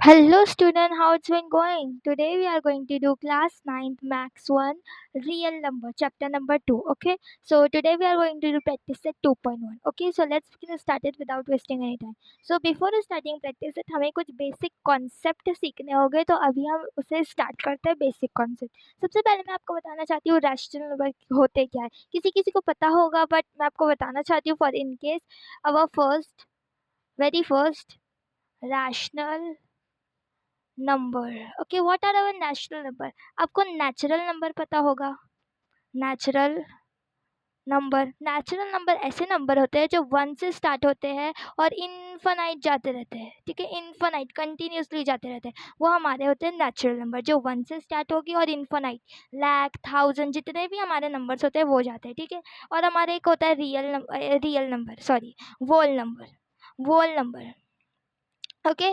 Hello student, how it's been going? Today we are going to do class 9th Max 1 real number chapter number 2. Okay, so today we are going to do practice set 2.1. Okay, so let's get started without wasting any time. So before starting practice set हमें कुछ basic concept सीखने होंगे, तो अभी हम उसे start करते हैं बेसिक कॉन्सेप्ट। सबसे पहले मैं आपको बताना चाहती हूँ रैशनल नंबर होते क्या है। किसी किसी को पता होगा, बट मैं आपको बताना चाहती हूँ for in case. Our first very first rational number. Okay, what are our natural number? आपको नेचुरल नंबर पता होगा। नेचुरल नंबर ऐसे नंबर होते हैं जो 1 से स्टार्ट होते हैं और इनफाइनाइट जाते रहते हैं। ठीक है, इनफाइनाइट कंटिन्यूसली जाते रहते हैं, वो हमारे होते हैं नेचुरल नंबर, जो 1 से स्टार्ट होगी और इनफाइनाइट लाख थाउजेंड जितने भी हमारे नंबर्स होते हैं वो जाते हैं। ठीक है, और हमारे एक होता है वोल नंबर। ओके,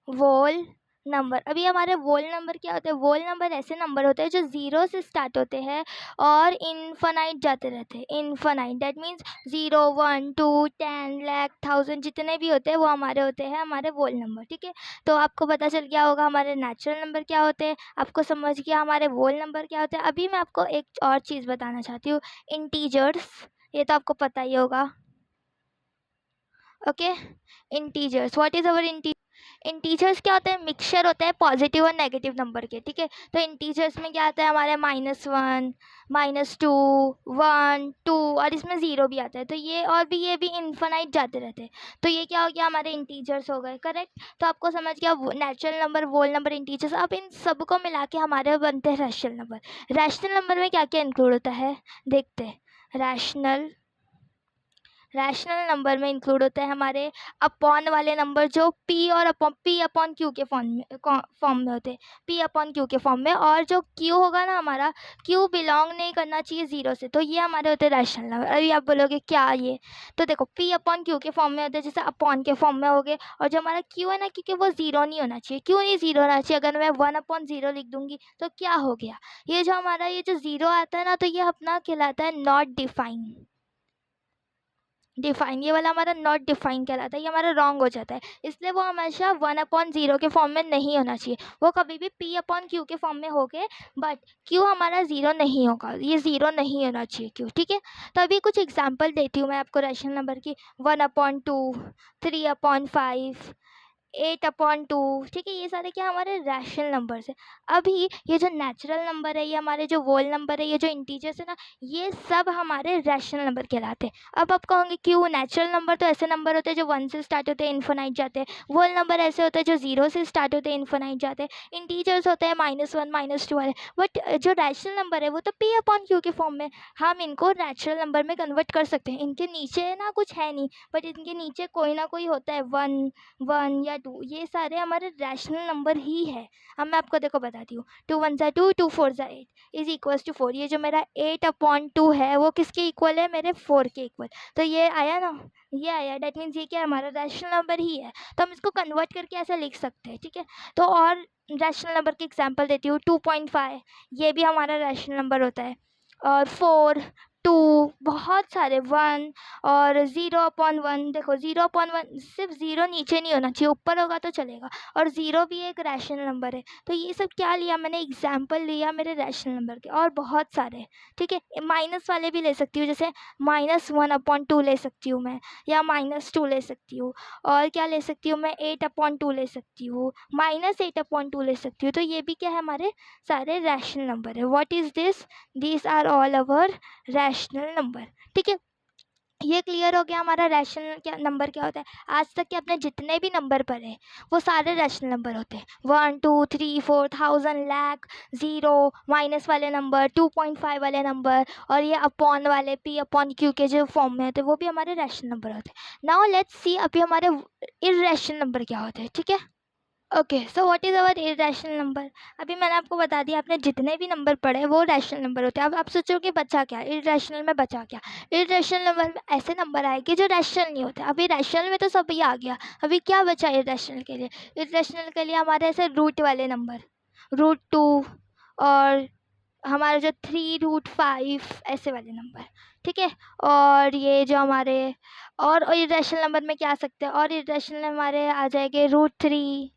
वोल नंबर। अभी हमारे वोल नंबर क्या होते हैं? वोल नंबर ऐसे नंबर होते हैं जो 0 से स्टार्ट होते हैं और इनफाइनाइट जाते रहते हैं। Infinite that means 0 1 2 10 lakh thousand जितने भी होते हैं वो हमारे होते हैं हमारे वोल नंबर। ठीक है, तो आपको पता चल गया होगा हमारे नेचुरल नंबर क्या होते हैं, आपको समझ गया हमारे वोल नंबर क्या होते हैं। अभी मैं आपको एक और चीज़ बताना चाहती हूँ, इंटीजर्स। ये तो आपको पता ही होगा। Okay, integers, what is our integers क्या होते हैं? मिक्सचर होता है पॉजिटिव और नेगेटिव नंबर के। ठीक है, तो इंटीजर्स में क्या आता है हमारे -1 -2 1 2 और इसमें 0 भी आता है। तो ये भी इनफाइनाइट जाते रहते हैं। तो ये क्या हो गया? हमारे इंटीजर्स हो गए। करेक्ट, तो आपको समझ गया नेचुरल नंबर, वोल नंबर, इंटीजर्स। अब इन सबको मिला के हमारे बनते हैं रैशनल नंबर। रैशनल नंबर में क्या क्या इंक्लूड होता है देखते हैं। रैशनल नंबर में इंक्लूड होते हैं हमारे अपॉन वाले नंबर, जो पी अपॉन क्यू के फॉर्म में होते हैं। पी अपॉन क्यू के फॉर्म में, और जो क्यू होगा ना हमारा, क्यू बिलोंग नहीं करना चाहिए 0 से, तो ये हमारे होते हैं रैशनल नंबर। अभी आप बोलोगे क्या ये? तो देखो, पी अपॉन क्यू के फॉर्म में होते हैं, जैसे अपॉन के फॉर्म में हो गए। और जो हमारा क्यू है ना, क्योंकि वो 0 नहीं होना चाहिए। क्यों नहीं 0 होना चाहिए? अगर मैं 1/0 लिख दूंगी तो क्या हो गया? ये जो 0 आता है ना, तो ये अपना कहलाता है नॉट डिफाइन। ये वाला हमारा नॉट डिफाइन कहलाता है, ये हमारा रॉन्ग हो जाता है। इसलिए वो हमेशा 1/0 के फॉर्म में नहीं होना चाहिए, वो कभी भी पी अपॉन क्यू के फॉर्म में हो गए, बट क्यू हमारा 0 नहीं होगा, ये 0 नहीं होना चाहिए क्यू। ठीक है, तो अभी कुछ एग्जाम्पल देती हूँ मैं आपको रैशनल नंबर की। 1/2 3/5 8/2। ठीक है, ये सारे क्या हमारे रैशनल नंबर्स है। अभी ये जो नेचुरल नंबर है, ये हमारे जो वोल नंबर है, ये जो इंटीजर्स है ना, ये सब हमारे रैशनल नंबर कहलाते हैं। अब आप कहोगे क्यों? नेचुरल नंबर तो ऐसे नंबर होते हैं जो 1 से स्टार्ट होते हैं, इन्फिनाइट जाते हैं। वोल नंबर ऐसे होते हैं जो 0 से स्टार्ट होते हैं, इन्फिनाइट जाते हैं। इंटीजर्स होते हैं -1 -2 वाले। बट जो रैशनल नंबर है वो तो पी अपॉन क्यू के फॉर्म में, हम इनको नेचुरल नंबर में कन्वर्ट कर सकते हैं। इनके नीचे ना कुछ है नहीं, बट इनके नीचे कोई ना कोई होता है, 1 या 2, ये सारे हमारे रैशनल नंबर ही है। अब मैं आपको देखो बताती हूँ। 2 1 2 2 4 8 इज इक्वल्स टू 4। ये जो मेरा 8/2 है वो किसके इक्वल है? मेरे 4 के इक्वल। तो ये आया ना, ये आया, डेट मीन्स ये क्या हमारा रैशनल नंबर ही है। तो हम इसको कन्वर्ट करके ऐसा लिख सकते हैं। ठीक है, तो और रैशनल नंबर की एग्जाम्पल देती हूँ। 2.5, ये भी हमारा रैशनल नंबर होता है। और 4 2, बहुत सारे 1 और 0/1। देखो 0/1 सिर्फ 0 नीचे नहीं होना चाहिए, ऊपर होगा तो चलेगा। और 0 भी एक रैशनल नंबर है। तो ये सब क्या लिया मैंने? एग्जाम्पल लिया मेरे रैशनल नंबर के, और बहुत सारे। ठीक है, माइनस वाले भी ले सकती हूँ, जैसे -1/2 ले सकती हूँ मैं, या -2 ले सकती हूँ। और क्या ले सकती हूँ मैं? 8/2 ले सकती हूँ, -8/2 ले सकती हूँ। तो ये भी क्या है? हमारे सारे रैशनल नंबर है। What is this? These are all our rational number. ठीक है, ये क्लियर हो गया हमारा रैशनल क्या नंबर क्या होता है। आज तक के अपने जितने भी नंबर पढ़े वो सारे रैशनल नंबर होते हैं। 1 2 3 4 1000 लाख, 0 माइनस वाले नंबर, 2.5 वाले नंबर, और ये अपॉन वाले पी अपॉन क्यू के जो फॉर्म में होते हैं वो भी हमारे रैशनल नंबर होते हैं। नाउ लेट्स सी अभी हमारे इर्रेशनल नंबर क्या होते हैं। ठीक है, okay, so what is our irrational number? अभी मैंने आपको बता दिया, आपने जितने भी नंबर पढ़े वो रैशनल नंबर होते हैं। अब आप सोचोगे बचा क्या? इरेशनल में बचा क्या? इरेशनल नंबर में ऐसे नंबर आएंगे जो रैशनल नहीं होते। अभी रैशनल में तो सब ही आ गया, अभी क्या बचा इरेशनल के लिए? इरेशनल के लिए हमारे ऐसे रूट वाले नंबर, √2, और हमारे जो 3√5 ऐसे वाले नंबर। ठीक है, और ये जो हमारे और इरेशनल नंबर में क्या आ सकते हैं? और इरेशनल हमारे आ जाएंगे √3,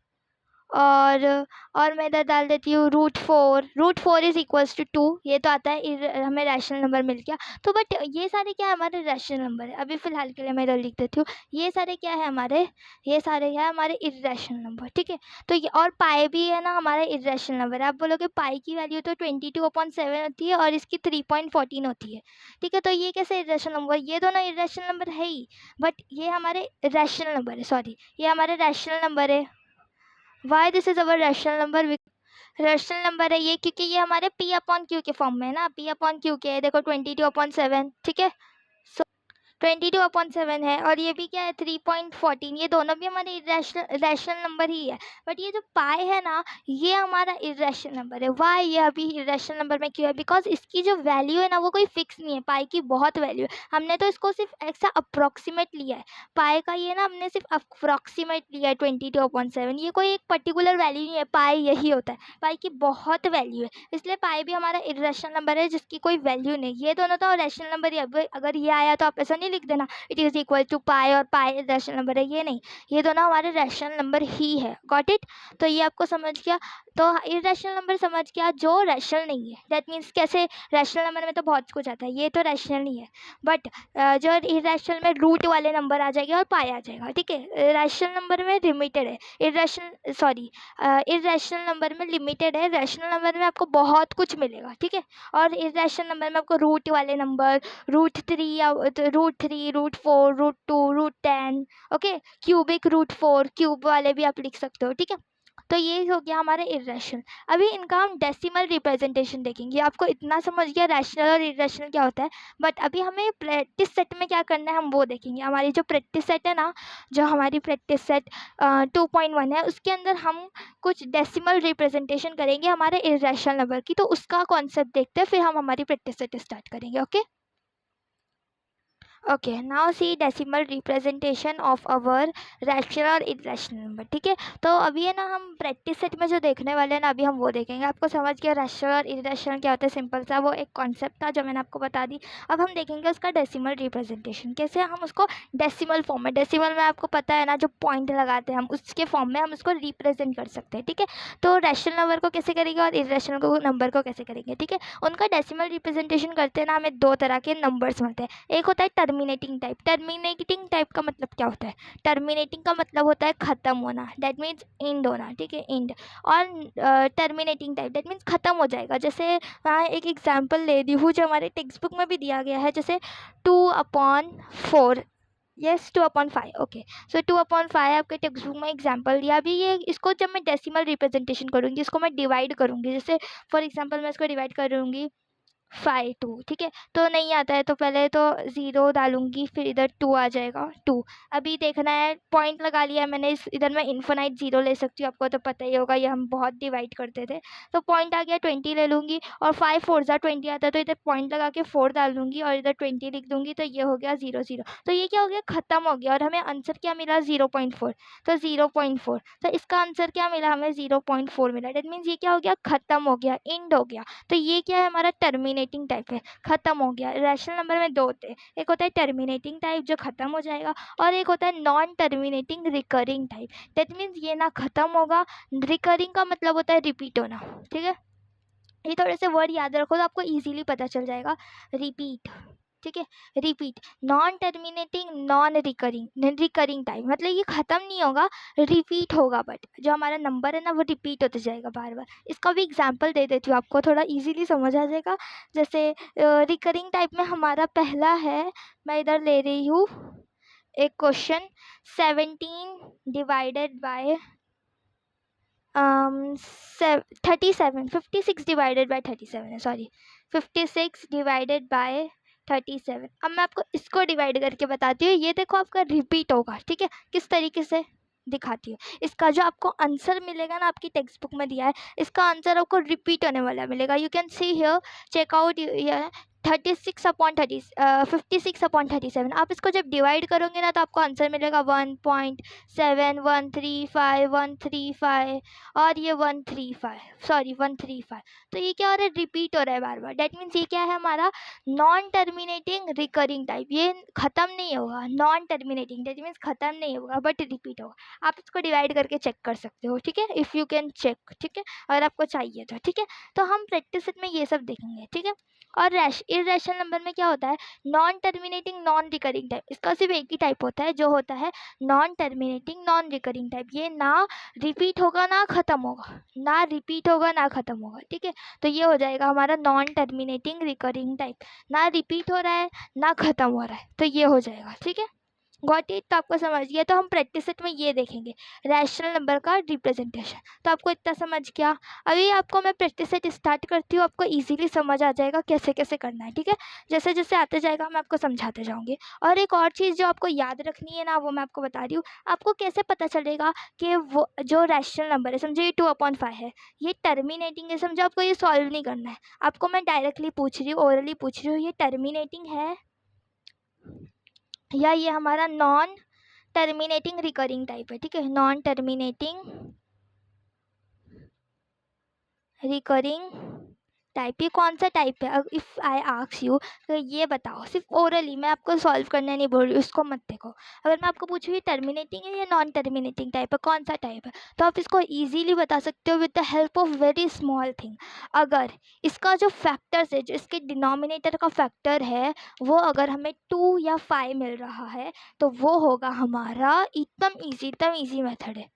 और मैं इधर डाल देती हूँ रूट 4 इज़ इक्वल्स टू 2, ये तो आता है, हमें रैशनल नंबर मिल गया। तो बट ये सारे क्या है हमारे रैशनल नंबर है। अभी फ़िलहाल के लिए मैं इधर लिख देती हूँ, ये सारे क्या है हमारे, ये सारे है हमारे इर्रेशनल नंबर, ठीक है। तो ये और पाई भी है ना हमारा इर्रेशनल नंबर है। आप बोलोगे पाई की वैल्यू तो 22/7 होती है और इसकी 3.14 होती है, ठीक है। तो ये कैसे इर्रेशनल नंबर, ये दोनों इर्रेशनल नंबर है ही, बट ये हमारे रैशनल नंबर है, सॉरी ये हमारे रैशनल नंबर है। Why this is our rational number, rational number है ये क्योंकि ये हमारे P/Q के फॉर्म में है ना, P/Q के है, देखो 22/7, ठीक है। 22/7 है और ये भी क्या है 3.14, ये दोनों भी हमारे रैशनल नंबर ही है। बट ये जो पाई है ना, ये हमारा इरेशनल नंबर है। वाई ये अभी इरेशनल नंबर में क्यों है, बिकॉज इसकी जो वैल्यू है ना वो कोई फिक्स नहीं है। पाई की बहुत वैल्यू है, हमने तो इसको सिर्फ ऐसा अप्रॉक्सीमेट लिया है। पाई का ये ना हमने सिर्फ अप्रॉक्सीमेट लिया है 22/7, ये कोई एक पर्टिकुलर वैल्यू नहीं है। पाई यही होता है, पाई की बहुत वैल्यू है, इसलिए पाई भी हमारा इरेशनल नंबर है जिसकी कोई वैल्यू नहीं। ये दोनों तो रैशनल नंबर ही है। अगर ये आया तो आप ऐसा नहीं लिख देना इट इज़ इक्वल टू पाई और पाई रैशनल नंबर है, ये नहीं, ये दोनों हमारे रैशनल नंबर ही है। Got it. तो ये आपको समझ गया। तो इरेशनल नंबर समझ गया जो रैशनल नहीं है, दैट मीन्स कैसे, रैशनल नंबर में तो बहुत कुछ आता है, ये तो रैशनल नहीं है। बट जो इरेशनल में रूट वाले नंबर आ जाएंगे और पाई आ जाएगा, ठीक है। रैशनल नंबर में लिमिटेड है, इरेशनल नंबर में लिमिटेड है, रैशनल नंबर में आपको बहुत कुछ मिलेगा, ठीक है। और इरेशनल नंबर में आपको रूट वाले नंबर, रूट 3 या root 3, root 4, root 2, root 10, okay, cubic root 4, cube वाले भी आप लिख सकते हो, ठीक है। तो ये हो गया हमारे इरेशनल। अभी इनका हम डेसिमल रिप्रेजेंटेशन देखेंगे। आपको इतना समझ गया रैशनल और इरेशनल क्या होता है, बट अभी हमें प्रैक्टिस सेट में क्या करना है हम वो देखेंगे। हमारी जो प्रैक्टिस सेट है ना, जो हमारी प्रैक्टिस सेट 2.1 है, उसके अंदर हम कुछ डेसिमल रिप्रेजेंटेशन करेंगे हमारे इरेशनल नंबर की। तो उसका कॉन्सेप्ट देखते हैं, फिर हम हमारी प्रैक्टिस सेट स्टार्ट करेंगे। Okay, now see decimal representation of our rational और इरेशनल नंबर, ठीक है। तो अभी है ना हम प्रैक्टिस सेट में जो देखने वाले हैं ना, अभी हम वो देखेंगे। आपको समझ गया रैशनल और इरेशनल क्या होता है, सिंपल सा वो एक कॉन्सेप्ट था जो मैंने आपको बता दी। अब हम देखेंगे उसका डेसिमल रिप्रेजेंटेशन कैसे हम उसको डेसिमल फॉर्म में, डेसिमल में आपको पता है ना जो पॉइंट लगाते हैं हम, उसके फॉर्म में हम उसको रिप्रेजेंट कर सकते हैं, ठीक है। तो रैशनल नंबर को कैसे करेंगे और इरेशनल नंबर को कैसे करेंगे, ठीक है। उनका डेसिमल रिप्रेजेंटेशन करते हैं ना, हमें दो तरह के नंबर्स मिलते हैं। एक होता है टर्मिनेटिंग टाइप। टर्मिनेटिंग टाइप का मतलब क्या होता है, टर्मिनेटिंग का मतलब होता है ख़त्म होना, दैट मीन्स एंड होना, ठीक है, एंड। और टर्मिनेटिंग टाइप दैट मीन्स ख़त्म हो जाएगा। जैसे एक एग्जांपल ले दी हूँ जो हमारे टेक्स्ट बुक में भी दिया गया है, जैसे 2/4, यस 2/5, ओके। सो 2/5 आपके टेक्स्ट बुक में एग्जाम्पल दिया। अभी ये इसको जब मैं डेसिमल रिप्रेजेंटेशन करूँगी, इसको मैं डिवाइड करूँगी, जैसे फॉर एग्जांपल मैं इसको डिवाइड करूँगी 5 2, ठीक है। तो नहीं आता है तो पहले तो 0 डालूंगी, फिर इधर 2 आ जाएगा 2। अभी देखना है, पॉइंट लगा लिया मैंने, इस इधर मैं इन्फिनाइट 0 ले सकती हूँ, आपको तो पता ही होगा, ये हम बहुत डिवाइड करते थे। तो पॉइंट आ गया 20 ले लूँगी, और 5 4 20 आता है, तो इधर पॉइंट लगा के 4 डाल दूँगी और इधर 20 लिख दूँगी, तो ये हो गया 0 0। तो ये क्या हो गया, ख़त्म हो गया। और हमें आंसर क्या मिला 0.4, तो 0.4, तो इसका आंसर क्या मिला हमें 0.4 मिला। डेट मीन्स ये क्या हो गया, ख़त्म हो गया, एंड हो गया। तो ये क्या है हमारा टर्मिनेटिंग टाइप है, ख़त्म हो गया। रैशनल नंबर में दो होते हैं, एक होता है टर्मिनेटिंग टाइप जो ख़त्म हो जाएगा, और एक होता है non terminating recurring type. That means ये ना ख़त्म होगा, रिकरिंग का मतलब होता है रिपीट होना, ठीक है। ये थोड़े से वर्ड याद रखो तो आपको इजीली पता चल जाएगा। रिपीट, ठीक है, repeat. Non terminating, non recurring, recurring type मतलब ये ख़त्म नहीं होगा, रिपीट होगा, बट जो हमारा नंबर है ना वो रिपीट होते जाएगा बार बार। इसका भी एग्जांपल दे देती हूँ आपको, थोड़ा इजीली समझ आ जाएगा। जैसे रिकरिंग टाइप में हमारा पहला है, मैं इधर ले रही हूँ एक question, 17 divided by 37, 56 divided by 37 है, सॉरी 56 डिवाइडेड बाय 37। अब मैं आपको इसको डिवाइड करके बताती हूँ। ये देखो आपका रिपीट होगा, ठीक है, किस तरीके से दिखाती हूँ। इसका जो आपको आंसर मिलेगा ना, आपकी टेक्स्ट बुक में दिया है, इसका आंसर आपको रिपीट होने वाला मिलेगा। You can see here, check out 56/37। आप इसको जब डिवाइड करोगे ना तो आपको आंसर मिलेगा 1.7135 और ये 135 तो ये क्या हो रहा है, रिपीट हो रहा है बार बार। डेट मीन्स ये क्या है हमारा नॉन टर्मिनेटिंग रिकरिंग टाइप, ये ख़त्म नहीं होगा। नॉन टर्मिनेटिंग डेट मीन्स ख़त्म नहीं होगा बट रिपीट होगा। आप इसको डिवाइड करके चेक कर सकते हो, ठीक है, इफ़ यू कैन चेक, ठीक है, अगर आपको चाहिए तो, ठीक है। तो हम प्रैक्टिस सेट में ये सब देखेंगे, ठीक है। और इर्रेशनल नंबर में क्या होता है, non terminating non recurring type. इसका सिर्फ एक ही टाइप होता है जो होता है non terminating non recurring type. ये ना रिपीट होगा ना ख़त्म होगा, ना रिपीट होगा ना ख़त्म होगा, ठीक है। तो ये हो जाएगा हमारा नॉन टर्मिनेटिंग रिकरिंग टाइप, ना रिपीट हो रहा है ना ख़त्म हो रहा है, तो ये हो जाएगा, ठीक है। गॉट इट, तो आपको समझ गया। तो हम प्रैक्टिस सेट में ये देखेंगे रैशनल नंबर का रिप्रेजेंटेशन। तो आपको इतना समझ गया। अभी आपको मैं प्रैक्टिस सेट स्टार्ट करती हूँ, आपको इजीली समझ आ जाएगा कैसे कैसे करना है, ठीक है। जैसे जैसे आते जाएगा मैं आपको समझाते जाऊँगी। और एक और चीज़ जो आपको याद रखनी है ना, वो मैं आपको बता रही हूँ। आपको कैसे पता चलेगा कि वो जो रैशनल नंबर है, समझो ये 2/5 है, ये टर्मिनेटिंग है, समझो आपको ये सॉल्व नहीं करना है, आपको मैं डायरेक्टली पूछ रही हूँ, ओरली पूछ रही हूँ, ये टर्मिनेटिंग है या ये हमारा नॉन टर्मिनेटिंग रिकरिंग टाइप है, ठीक है। नॉन टर्मिनेटिंग रिकरिंग टाइप, ये कौन सा टाइप है। इफ़ आई आस्क यू तो ये बताओ, सिर्फ ओरली, मैं आपको सॉल्व करने नहीं बोल रही हूँ, उसको मत देखो। अगर मैं आपको पूछूँ ये टर्मिनेटिंग है या नॉन टर्मिनेटिंग टाइप है, कौन सा टाइप है, तो आप इसको ईजीली बता सकते हो with the help of very small thing. अगर इसका जो फैक्टर्स है, जो इसके डिनोमिनेटर का फैक्टर है, वो अगर हमें 2 या 5 मिल रहा है तो वो होगा हमारा, एकदम ईजी मेथड है,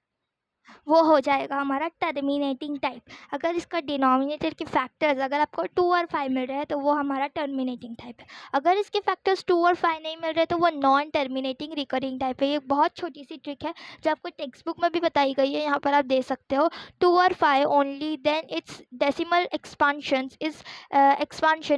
वो हो जाएगा हमारा टर्मिनेटिंग टाइप। अगर इसका डिनोमिनेटर के फैक्टर्स अगर आपको 2 और 5 मिल रहे हैं तो वो हमारा टर्मिनेटिंग टाइप है। अगर इसके फैक्टर्स 2 और 5 नहीं मिल रहे तो वो नॉन टर्मिनेटिंग रिकरिंग टाइप है। ये बहुत छोटी सी ट्रिक है जो आपको टेक्स्ट बुक में भी बताई गई है, यहाँ पर आप दे सकते हो। 2 और 5 only, then it's decimal expansion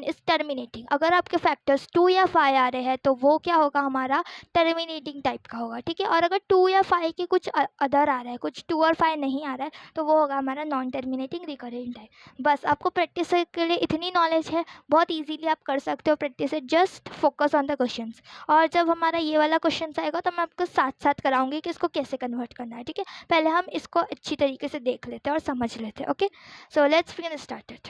is terminating. अगर आपके फैक्टर्स 2 या 5 आ रहे हैं तो वो क्या होगा, हमारा टर्मिनेटिंग टाइप का होगा, ठीक है। और अगर 2 या 5 के कुछ अदर आ रहा है, कुछ 2 और 5 नहीं आ रहा है, तो वो होगा हमारा नॉन टर्मिनेटिंग रिकरिंग टाइप। बस आपको प्रैक्टिस के लिए इतनी नॉलेज है, बहुत इजीली आप कर सकते हो प्रैक्टिस से। Just focus on the questions. और जब हमारा ये वाला क्वेश्चन आएगा तो मैं आपको साथ साथ कराऊंगी कि इसको कैसे कन्वर्ट करना है, ठीक है। पहले हम इसको अच्छी तरीके से देख लेते हैं और समझ लेते हैं। Okay, so let's begin started.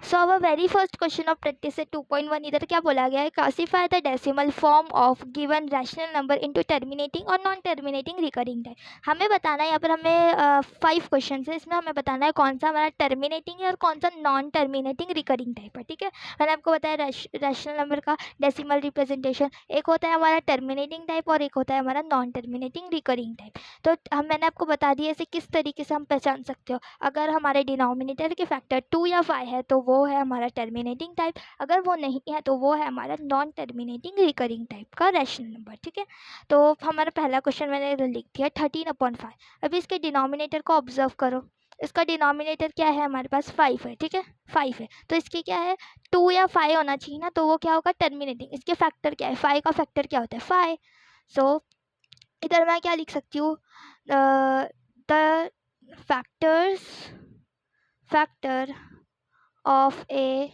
So our very first question of practice से 2.1 इधर क्या बोला गया है, classify the decimal form of given rational number into terminating और नॉन टर्मिनेटिंग रिकरिंग टाइप। हमें बताना है, यहाँ पर हमें 5 क्वेश्चन है, इसमें हमें बताना है कौन सा हमारा टर्मिनेटिंग है और कौन सा नॉन टर्मिनेटिंग रिकरिंग टाइप है, ठीक है। मैंने आपको बताया रैशनल नंबर का डेसिमल रिप्रेजेंटेशन, एक होता है हमारा टर्मिनेटिंग टाइप और एक होता है हमारा नॉन टर्मिनेटिंग रिकरिंग टाइप। तो मैंने आपको बता दिया इसे किस तरीके से हम पहचान सकते हो। अगर हमारे डिनोमिनेटर के फैक्टर 2 या 5 है तो वो है हमारा टर्मिनेटिंग टाइप, अगर वो नहीं है तो वो है हमारा नॉन टर्मिनेटिंग रिकरिंग टाइप का रैशनल नंबर, ठीक है। तो हमारा पहला क्वेश्चन मैंने लिख दिया 13/5। अभी इसके डिनोमिनेटर को ऑब्जर्व करो, इसका डिनोमिनेटर क्या है, हमारे पास 5 है, ठीक है, 5 है। तो इसकी क्या है, 2 या 5 होना चाहिए ना, तो वो क्या होगा टर्मिनेटिंग। इसके फैक्टर क्या है, 5 का फैक्टर क्या होता है 5। सो इधर मैं क्या लिख सकती हूँ, the factor of a,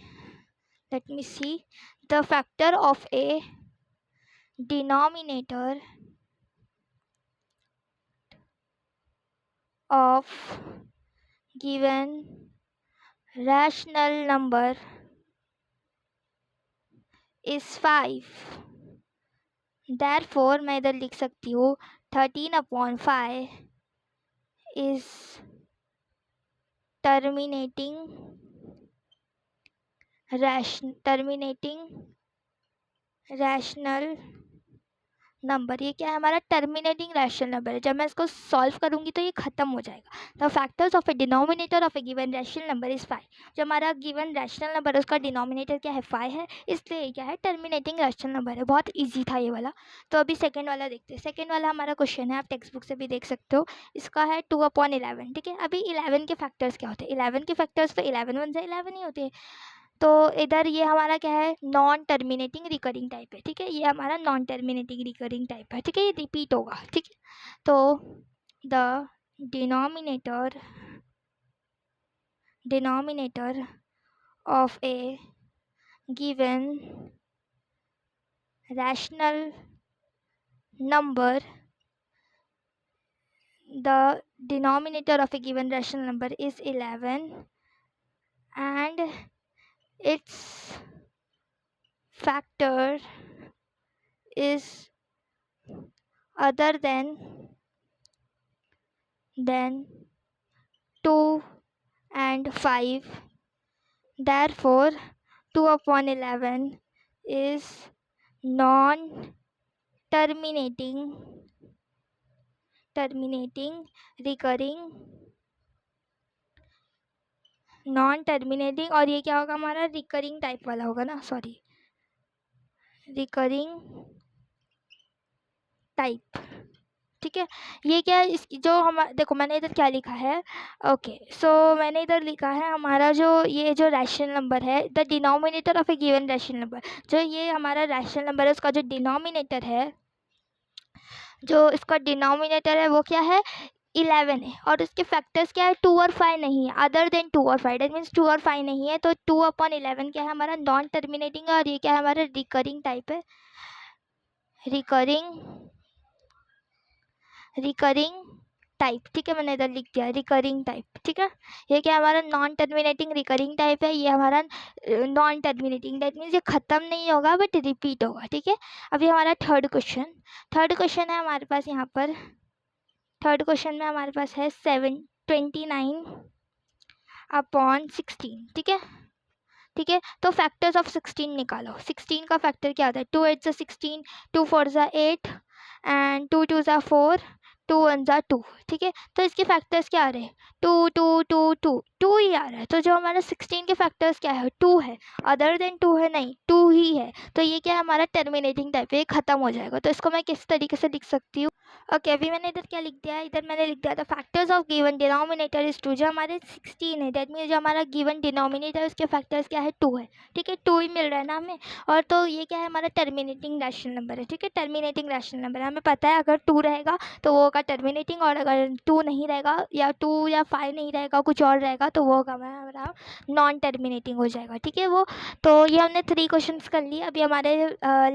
let me see, the factor of a denominator of given rational number is 5। therefore मैं इधर लिख सकती हूँ 13/5 is terminating rational नंबर। ये क्या है, हमारा टर्मिनेटिंग रैशनल नंबर है। जब मैं इसको सॉल्व करूँगी तो ये ख़त्म हो जाएगा। The factors of A denominator of A given rational number is 5। जो हमारा गिवन रैशनल नंबर है उसका डिनोमिनेटर क्या है 5 है, इसलिए ये क्या है टर्मिनेटिंग रैशनल नंबर है। बहुत ईजी था ये वाला। तो अभी सेकेंड वाला देखते हैं। सेकेंड वाला हमारा क्वेश्चन है, आप टेक्स्ट बुक से भी देख सकते हो। इसका है 2/11, ठीक है। अभी 11 के फैक्टर्स क्या होते हैं, 11 के फैक्टर्स तो 11 1 से 11 ही होते हैं। तो इधर ये हमारा क्या है, नॉन टर्मिनेटिंग रिकरिंग टाइप है, ठीक है। ये हमारा नॉन टर्मिनेटिंग रिकरिंग टाइप है, ठीक है, ये रिपीट होगा, ठीक है। तो the denominator of A given rational number, the denominator of a given rational number is 11 and its factor is other than 2 and 5, therefore 2 upon 11 is non-terminating recurring और ये क्या होगा हमारा रिकरिंग टाइप वाला होगा ना, सॉरी, रिकरिंग टाइप। ठीक है, ये क्या है इसकी जो हम देखो मैंने इधर क्या लिखा है, ओके सो मैंने इधर लिखा है हमारा जो ये जो रैशनल नंबर है, the denominator of A given rational number, जो ये हमारा रैशनल नंबर है उसका जो डिनोमिनेटर है, जो इसका डिनोमिनेटर है वो क्या है 11 है और उसके फैक्टर्स क्या है 2 और 5 नहीं है, अदर देन 2 और 5, डेट मीन्स 2 और 5 नहीं है, तो 2 अपॉन 11 क्या है हमारा नॉन टर्मिनेटिंग है और ये क्या है हमारा रिकरिंग टाइप है, रिकरिंग टाइप। ठीक है, मैंने इधर लिख दिया रिकरिंग टाइप। ठीक है, ये क्या हमारा नॉन टर्मिनेटिंग रिकरिंग टाइप है, ये हमारा नॉन टर्मिनेटिंग, दैट मीन्स ये ख़त्म नहीं होगा बट रिपीट होगा। ठीक है, अभी हमारा थर्ड क्वेश्चन है हमारे पास यहाँ पर, थर्ड क्वेश्चन में हमारे पास है 29 अपॉन 16। ठीक है, तो फैक्टर्स ऑफ 16 निकालो। 16 का फैक्टर क्या आता है, 2 8 16, 2 4 8 एंड 2 2 4, 2 1 2। ठीक है, तो इसके फैक्टर्स क्या आ रहे हैं 2 2 2 2 2 ही आ रहा है, तो जो हमारा 16 के फैक्टर्स क्या है 2 है, अदर देन 2 है नहीं, 2 ही है, तो ये क्या है हमारा टर्मिनेटिंग टाइप है, ये खत्म हो जाएगा। तो इसको मैं किस तरीके से लिख सकती हूँ, ओके अभी मैंने इधर क्या लिख दिया है, इधर मैंने लिख दिया था factors of given denominator is 2, जो हमारे 16 है, दैट मीन्स जो हमारा गिवन डिनोमिनेटर उसके फैक्टर्स क्या है 2 है। ठीक है, 2 ही मिल रहा है ना हमें, और तो ये क्या है हमारा टर्मिनेटिंग रैशनल नंबर है। ठीक है, टर्मिनेटिंग रैशनल नंबर हमें पता है अगर 2 रहेगा तो वो होगा टर्मिनेटिंग, और अगर 2 नहीं रहेगा या 2 या 5 नहीं रहेगा कुछ और रहेगा तो वो होगा हमारा नॉन टर्मिनेटिंग हो जाएगा। ठीक है, वो तो ये हमने 3 क्वेश्चन कर लिए, अभी हमारे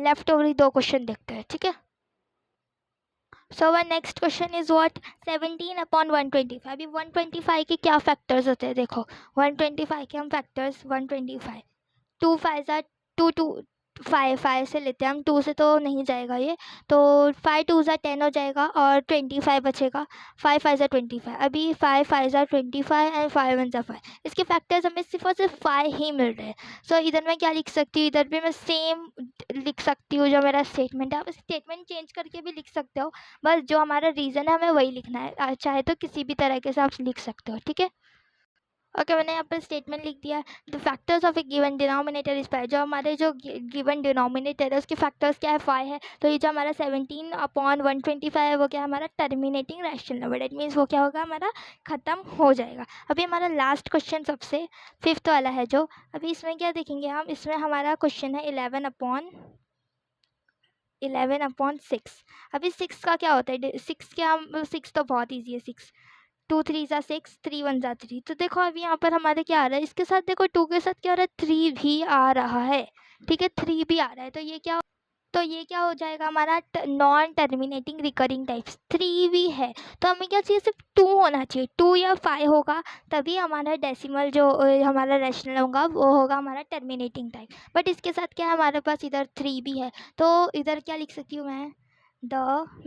लेफ्ट ओवर 2 क्वेश्चन देखते हैं। ठीक है, so one next question is what 17 upon 125। अभी 125 के क्या फैक्टर्स होते हैं, देखो 125 के हम फैक्टर्स 125, 2 5 2 2 5 से लेते हैं हम, 2 से तो नहीं जाएगा ये, तो 5 2 10 हो जाएगा और 25 बचेगा, 5 5 25। अभी 5 5 25 एंड 5 1 5, इसके फैक्टर्स हमें सिर्फ और सिर्फ 5 ही मिल रहे हैं। सो इधर मैं क्या लिख सकती हूँ, इधर भी मैं सेम लिख सकती हूँ जो मेरा स्टेटमेंट है, आप स्टेटमेंट चेंज करके भी लिख सकते हो, बस जो हमारा रीज़न है हमें वही लिखना है, चाहे तो किसी भी तरीके से आप लिख सकते हो। ठीक है, ओके मैंने यहाँ पर स्टेटमेंट लिख दिया, the factors of A given denominator is 5, जो हमारे जो गिवन डिनोमिनेटर है उसके फैक्टर्स क्या है 5 है, तो ये जो हमारा 17 अपॉन 125 है वो क्या है हमारा terminating rational number, that means वो क्या होगा हमारा ख़त्म हो जाएगा। अभी हमारा लास्ट क्वेश्चन सबसे फिफ्थ वाला है जो, अभी इसमें क्या देखेंगे हम, इसमें हमारा क्वेश्चन है 11 अपॉन 6। अभी 6 का क्या होता है, 6 क्या हम 6 तो बहुत ईजी है, 6 2 3 6, 3 1 3। तो देखो अभी यहाँ पर हमारे क्या आ रहा है, इसके साथ देखो 2 के साथ क्या हो रहा है 3 भी आ रहा है। ठीक है, 3 भी आ रहा है, तो ये क्या हो जाएगा हमारा नॉन टर्मिनेटिंग रिकरिंग टाइप्स, 3 भी है, तो हमें क्या चाहिए सिर्फ 2 होना चाहिए, 2 या 5 होगा तभी हमारा डेसिमल जो हमारा रैशनल होगा वो होगा हमारा टर्मिनेटिंग टाइप। बट इसके साथ क्या है हमारे पास इधर 3 भी है, तो इधर क्या लिख सकती हूँ मैं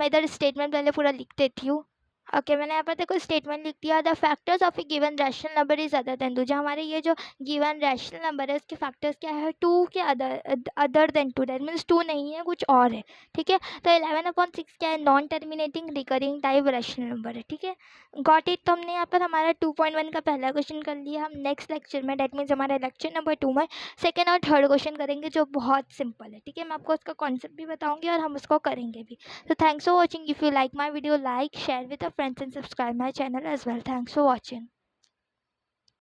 इधर स्टेटमेंट पहले पूरा लिख देती हूँ। ओके मैंने यहाँ पर देखो स्टेटमेंट लिख दिया, the factors of A given rational number is other than 2, जो हमारे ये जो गिवन रैशनल नंबर है उसके फैक्टर्स क्या है 2 के अदर देन 2, दैट मीन्स 2 नहीं है कुछ और है। ठीक है, तो 11/6 क्या है non terminating recurring type rational number है। ठीक है, गॉट इट। तो हमने यहाँ पर हमारा 2.1 का पहला क्वेश्चन कर लिया, हम नेक्स्ट लेक्चर में दैट मीन्स हमारे लेक्चर नंबर 2 में सेकेंड और थर्ड क्वेश्चन करेंगे जो बहुत सिंपल है। ठीक है, मैं आपको उसका कॉन्सेप्ट भी बताऊँगी और हम उसको करेंगे भी। So thanks for watching. If you like my video, like, share with your friends and subscribe my channel as well. Thanks for watching.